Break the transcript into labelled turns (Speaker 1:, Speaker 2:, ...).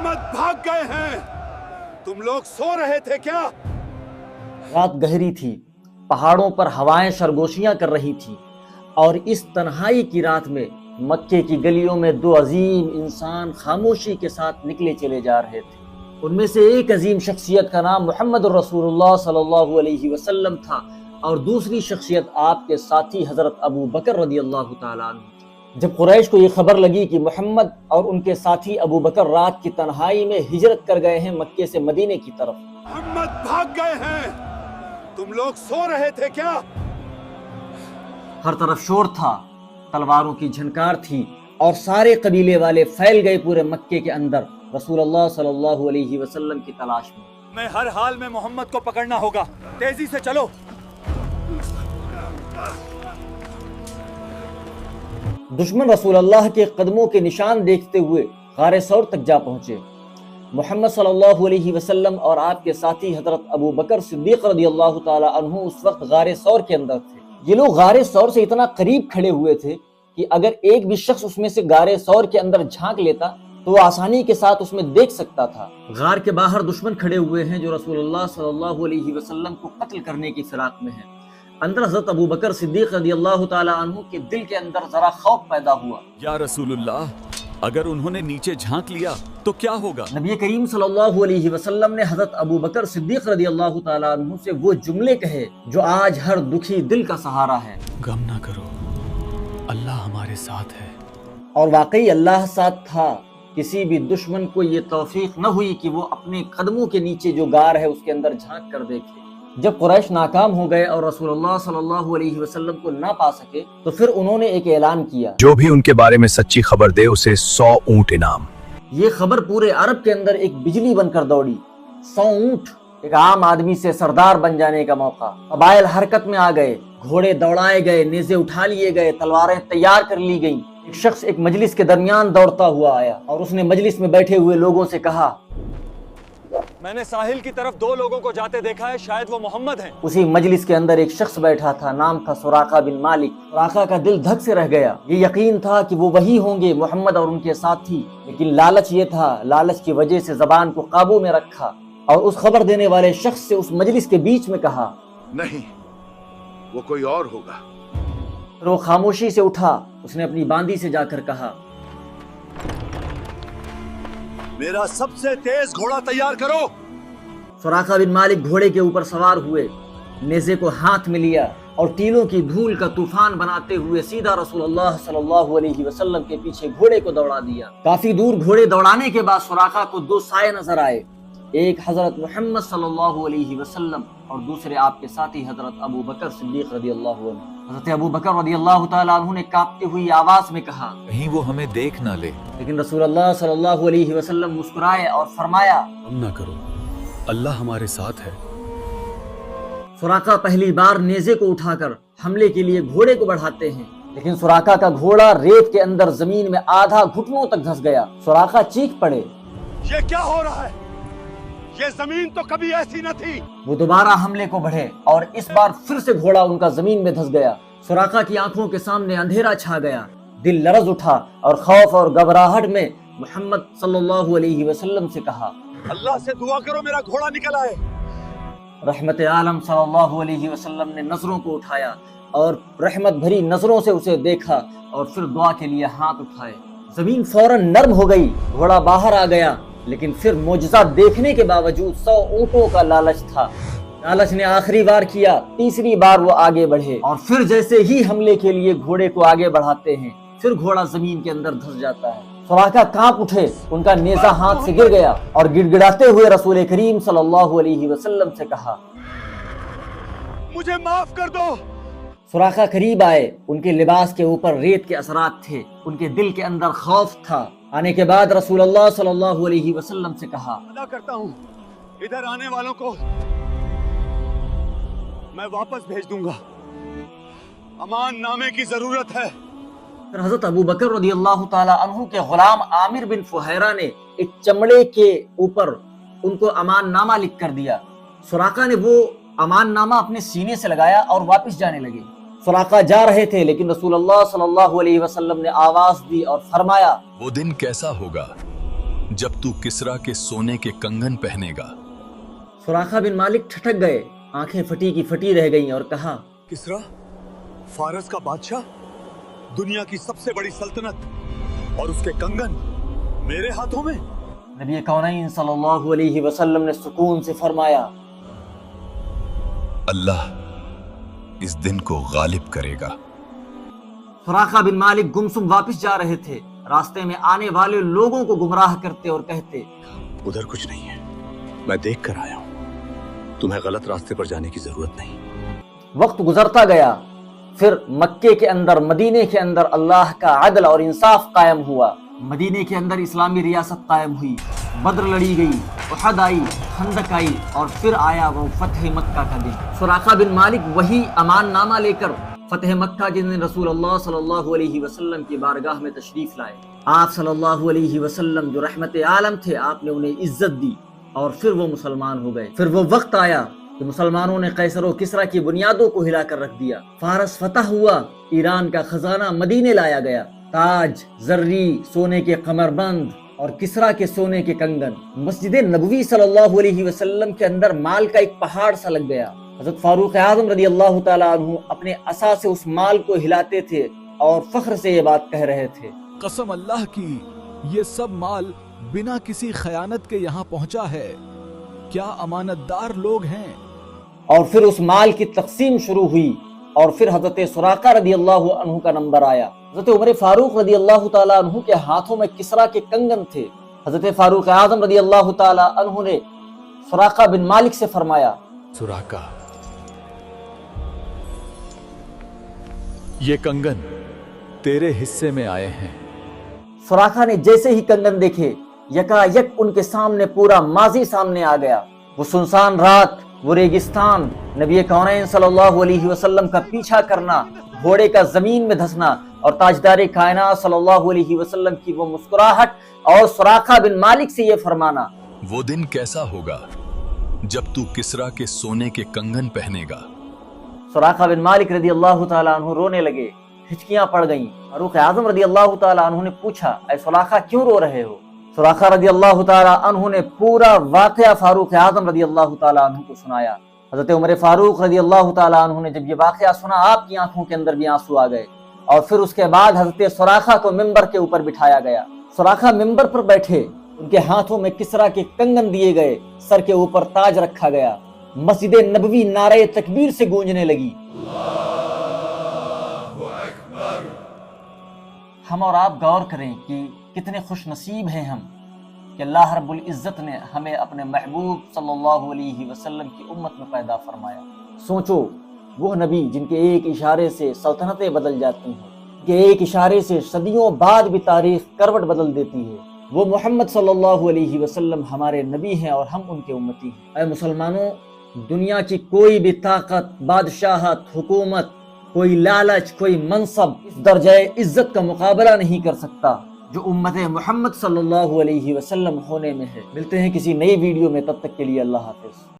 Speaker 1: मोहम्मद भाग गए हैं। तुम लोग सो रहे थे क्या?
Speaker 2: रात गहरी थी, पहाड़ों पर हवाएं सरगोशियां कर रही थी और इस तन्हाई की रात में मक्के की गलियों में दो अजीम इंसान खामोशी के साथ निकले चले जा रहे थे। उनमें से एक अजीम शख्सियत का नाम मुहम्मद रसूलुल्लाह सल्लल्लाहु अलैहि वसल्लम था और दूसरी शख्सियत आपके साथी हजरत अबू बकर रदियल्लाहु ताला अन्हु। जब कुरैश को ये खबर लगी कि मोहम्मद और उनके साथी अबू बकर रात की तन्हाई में हिजरत कर गए हैं मक्के से मदीने की तरफ,
Speaker 1: मोहम्मद भाग गए हैं। तुम लोग सो रहे थे क्या?
Speaker 2: हर तरफ शोर था, तलवारों की झनकार थी और सारे कबीले वाले फैल गए पूरे मक्के के अंदर रसूलुल्लाह सल्लल्लाहु अलैहि वसल्लम की तलाश में।
Speaker 1: मैं हर हाल में मोहम्मद को पकड़ना होगा, तेजी से चलो।
Speaker 2: दुश्मन रसूलुल्लाह के कदमों के निशान देखते हुए गारे सौर तक जा पहुंचे। मोहम्मद सल्लल्लाहु अलैहि वसल्लम और आपके साथी हजरत अबू बकर सिद्दीक रदियल्लाहु ताला अन्हु उस वक्त गारे सौर के अंदर थे। ये लोग गारे सौर से इतना करीब खड़े हुए थे कि अगर एक भी शख्स उसमें से गारे सौर के अंदर झांक लेता तो वो आसानी के साथ उसमें देख सकता था। गार के बाहर दुश्मन खड़े हुए हैं जो रसूलुल्लाह सल्लल्लाहु अलैहि वसल्लम को कत्ल करने की फिराक में हैं। अंदर हजरत अबू बकर सिद्दीक रदियल्लाहु ताला अन्हु के दिल के अंदर जरा खौफ पैदा हुआ।
Speaker 3: या रसूलुल्लाह, अगर उन्होंने नीचे झांक लिया तो क्या होगा?
Speaker 2: नबी करीम सल्लल्लाहु अलैहि वसल्लम ने हजरत अबू बकर सिद्दीक रदियल्लाहु ताला अन्हु से वो जुमले कहे जो आज हर दुखी दिल का सहारा है।
Speaker 3: गम ना करो, अल्लाह हमारे साथ है।
Speaker 2: और वाकई अल्लाह साथ था। किसी भी दुश्मन को ये तौफीक न हुई कि वो अपने कदमों के नीचे जो गार है उसके अंदर झांक कर देखे। जब कुरैश नाकाम हो गए और रसूलुल्लाह सल्लल्लाहु अलैहि वसल्लम को ना पा सके तो फिर उन्होंने एक ऐलान किया,
Speaker 4: जो भी उनके बारे में सच्ची खबर दे उसे 100 ऊंट इनाम।
Speaker 2: ये खबर पूरे अरब के अंदर एक बिजली बनकर दौड़ी। 100 ऊंट, एक आम आदमी से सरदार बन जाने का मौका। कबाइल हरकत में आ गए, घोड़े दौड़ाए गए, नेज़े उठा लिए गए, तलवारें तैयार कर ली गईं। एक शख्स एक मजलिस के दरमियान दौड़ता हुआ आया और उसने मजलिस में बैठे हुए लोगों से कहा,
Speaker 1: मैंने साहिल की तरफ 2 लोगों को जाते देखा है, शायद वो मोहम्मद हैं।
Speaker 2: उसी मजलिस के अंदर एक शख्स बैठा था, नाम था सुराका बिन मालिक। सुराका का दिल धक से रह गया। ये यकीन था कि वो वही होंगे मोहम्मद और उनके साथी, लेकिन लालच ये था, लालच की वजह से जबान को काबू में रखा और उस खबर देने वाले शख्स से उस मजलिस के बीच में कहा,
Speaker 5: नहीं, वो कोई और होगा।
Speaker 2: फिर वो खामोशी से उठा। उसने अपनी बांदी से जाकर कहा,
Speaker 5: मेरा सबसे तेज घोड़ा तैयार करो।
Speaker 2: सुराका बिन मालिक घोड़े के ऊपर सवार हुए, नेज़े को हाथ में लिया और टीलों की धूल का तूफान बनाते हुए सीधा रसूलुल्लाह सल्लल्लाहु अलैहि वसल्लम के पीछे घोड़े को दौड़ा दिया। काफी दूर घोड़े दौड़ाने के बाद सुराका को 2 साए नजर आए, एक हजरत मोहम्मद सल्लल्लाहु अलैहि वसल्लम और दूसरे आपके साथी हजरत अबू बकर सिद्दीक रदियल्लाहु अन्हु। हजरत अबू बकर रदियल्लाहु ताला अन्हु ने कांपती हुई आवाज में कहा,
Speaker 3: कहीं वो हमें देख ना ले।
Speaker 2: लेकिन रसूलुल्लाह सल्लल्लाहु अलैहि वसल्लम मुस्कुराए और फरमाया,
Speaker 3: गम ना करो, अल्लाह हमारे साथ है।
Speaker 2: सुराका पहली बार नेज़े को उठाकर हमले के लिए घोड़े को बढ़ाते हैं, लेकिन सुराका का घोड़ा रेत के अंदर जमीन में आधा घुटनों तक धंस गया। सुराका चीख पड़े,
Speaker 1: ये क्या हो रहा है? ये जमीन तो कभी ऐसी न थी।
Speaker 2: वो दोबारा हमले को बढ़े और इस बार फिर से घोड़ा उनका जमीन में धंस गया। सुराका की आंखों के सामने अंधेरा छा गया, दिल लरज उठा और खौफ और घबराहट में मोहम्मद सल्लल्लाहु अलैहि वसल्लम से कहा,
Speaker 1: अल्लाह से दुआ करो मेरा घोड़ा निकल आए।
Speaker 2: रहमत आलम सल्लल्लाहु अलैहि वसल्लम ने नजरों को उठाया और रहमत भरी नजरों से उसे देखा और फिर दुआ के लिए हाथ उठाए। जमीन फौरन नर्म हो गई, घोड़ा बाहर आ गया, लेकिन फिर मोजज़ा देखने के बावजूद 100 ऊंटों का लालच था। लालच ने आखिरी बार किया, तीसरी बार वो आगे बढ़े और फिर जैसे ही हमले के लिए घोड़े को आगे बढ़ाते हैं फिर घोड़ा जमीन के अंदर धंस जाता है। सुराका कांप उठे, उनका नेज़ा हाथ से गिर गया और गिड़गिड़ाते हुए रसूल करीम सल्लल्लाहु अलैहि वसल्लम से कहा,
Speaker 1: मुझे माफ कर दो।
Speaker 2: सुराका करीब आए, उनके लिबास के ऊपर रेत के असरात थे, उनके दिल के अंदर खौफ था। आने के बाद रसूलुल्लाह सल्लल्लाहु अलैहि वसल्लम से कहा,
Speaker 1: अदा करता हूँ, इधर आने वालों को मैं वापस भेज दूंगा, अमान नामे की जरूरत है।
Speaker 2: फिर हजरत अबू बकर रदियल्लाहु ताला अन्हु के गुलाम आमिर बिन फुहैरा ने एक चमड़े के ऊपर उनको अमान नामा लिख कर दिया। सुराका ने वो अमान नामा अपने सीने से लगाया और वापस जाने लगे। सुराका जा रहे थे, लेकिन रसूलुल्लाह सल्लल्लाहु अलैहि वसल्लम ने आवाज दी और फरमाया,
Speaker 4: वो दिन कैसा होगा जब तू किसरा के सोने के कंगन पहनेगा।
Speaker 2: सुराखा बिन मालिक ठठक गए, आंखें फटी की फटी रह गईं और कहा,
Speaker 5: किसरा फारस का बादशाह, दुनिया की सबसे बड़ी सल्तनत, और उसके कंगन मेरे हाथों में।
Speaker 2: नबी कौनैन सल्लल्लाहु अलैहि वसल्लम ने सुकून से फरमाया,
Speaker 4: अल्लाह इस दिन को गालिब करेगा।
Speaker 2: सुराखा बिन मालिक गुमसुम वापस जा रहे थे। रास्ते में आने वाले लोगों को गुमराह करते और कहते,
Speaker 5: उधर कुछ नहीं है, मैं देख कर आया हूं, तुम्हें गलत रास्ते पर जाने की जरूरत नहीं।
Speaker 2: वक्त गुजरता गया, फिर मक्के के अंदर, मदीने के अंदर अल्लाह का अदल और इंसाफ कायम हुआ। मदीने के अंदर इस्लामी रियासत कायम हुई, बद्र लड़ी गई, उहद आई, खंदक आई, और फिर आया वो फतह मक्का का दिन। सुराखा बिन मालिक वही अमान नामा लेकर फतह मक्का जिस दिन रसूल अल्लाह सल्लल्लाहु अलैहि वसल्लम की बारगाह में तशरीफ लाए। आप सल्लल्लाहु अलैहि वसल्लम जो रहमत आलम थे, आपने उन्हें इज्जत दी और फिर वो मुसलमान हो गए। फिर वो वक्त आया कि मुसलमानों ने कैसर और किसरा की बुनियादों को हिला कर रख दिया। फारस फतह हुआ, ईरान का खजाना मदीने लाया गया। ताज, जर्री, सोने के कमरबंद और किसरा के सोने के कंगन। मस्जिद नबवी सल्लल्लाहु अलैहि वसल्लम के अंदर माल का एक पहाड़ सा लग गया। हज़रत फारूक आज़म रज़ी अल्लाह ताला अन्हु अपने असा से उस माल को हिलाते थे और फख्र से ये बात कह रहे थे,
Speaker 3: कसम अल्लाह की, ये सब माल बिना किसी खयानत के यहाँ पहुँचा है। क्या अमानतदार लोग हैं।
Speaker 2: और फिर उस माल की तकसीम शुरू हुई और फिर हजरत सुराका रदी अल्लाह अन्हु का नंबर आया। हजरत उमर फारूक रदी अल्लाह ताला अन्हु के हाथों में किसरा के कंगन थे। हजरत फारूक आज़म रदी अल्लाह ताला अन्हु ने सुराका बिन मालिक से फरमाया,
Speaker 3: सुराका, ये कंगन तेरे हिस्से में आए हैं।
Speaker 2: सुराखा ने जैसे ही कंगन देखे, यकायक उनके सामने पूरा माजी सामने आ गया। वो सुनसान रात, वो रेगिस्तान, नबी कौनैन सल्लल्लाहु अलैहि वसल्लम का पीछा करना, घोड़े का जमीन में धंसना और ताजदार कायनात सल्लल्लाहु अलैहि वसल्लम की वो मुस्कुराहट और सुराखा बिन मालिक से ये फरमाना,
Speaker 4: वो दिन कैसा होगा जब तू किसरा के सोने के कंगन पहनेगा।
Speaker 2: सुराखा बिन मालिक रदी अल्लाह ताला अन्हु रोने लगे, हिचकियां पड़ गईं। फारूक आज़म रदी अल्लाह ताला अन्हु ने पूछा, ऐ सुराखा क्यों रो रहे हो। सुराखा रदी अल्लाह ताला अन्हु ने पूरा वाकया फारूक आज़म रदी अल्लाह ताला अन्हु को सुनाया। हजरत उमर फारूक रदी अल्लाह ताला अन्हु ने जब ये वाकया सुना, आपकी आंखों के अंदर भी आंसू आ गए। और फिर उसके बाद हजरत सुराखा को मिंबर के ऊपर बिठाया गया। सुराखा मिंबर पर बैठे, उनके हाथों में किसरा के कंगन दिए गए, सर के ऊपर ताज रखा गया। मस्जिद नबवी नारे तकबीर से गूंजने लगी। हम और आप गौर करें कि कितने खुश नसीब हैं हम कि अल्लाह रब्बुल इज़्ज़त ने हमें अपने महबूब सल्लल्लाहु अलैहि वसल्लम की उम्मत में पैदा फरमाया। सोचो, वो नबी जिनके एक इशारे से सल्तनतें बदल जाती हैं, कि एक इशारे से सदियों बाद भी तारीख करवट बदल देती है, वो मोहम्मद सल्लल्लाहु अलैहि वसल्लम हमारे नबी हैं और हम उनके उम्मती हैं। ऐ मुसलमानों, दुनिया की कोई भी ताकत, बादशाहत, हुकूमत, कोई लालच, कोई मनसब इस दर्जे इज्जत का मुकाबला नहीं कर सकता जो उम्मत मोहम्मद सल्लल्लाहु अलैहि वसल्लम होने में है। मिलते हैं किसी नई वीडियो में, तब तक के लिए अल्लाह हाफिज।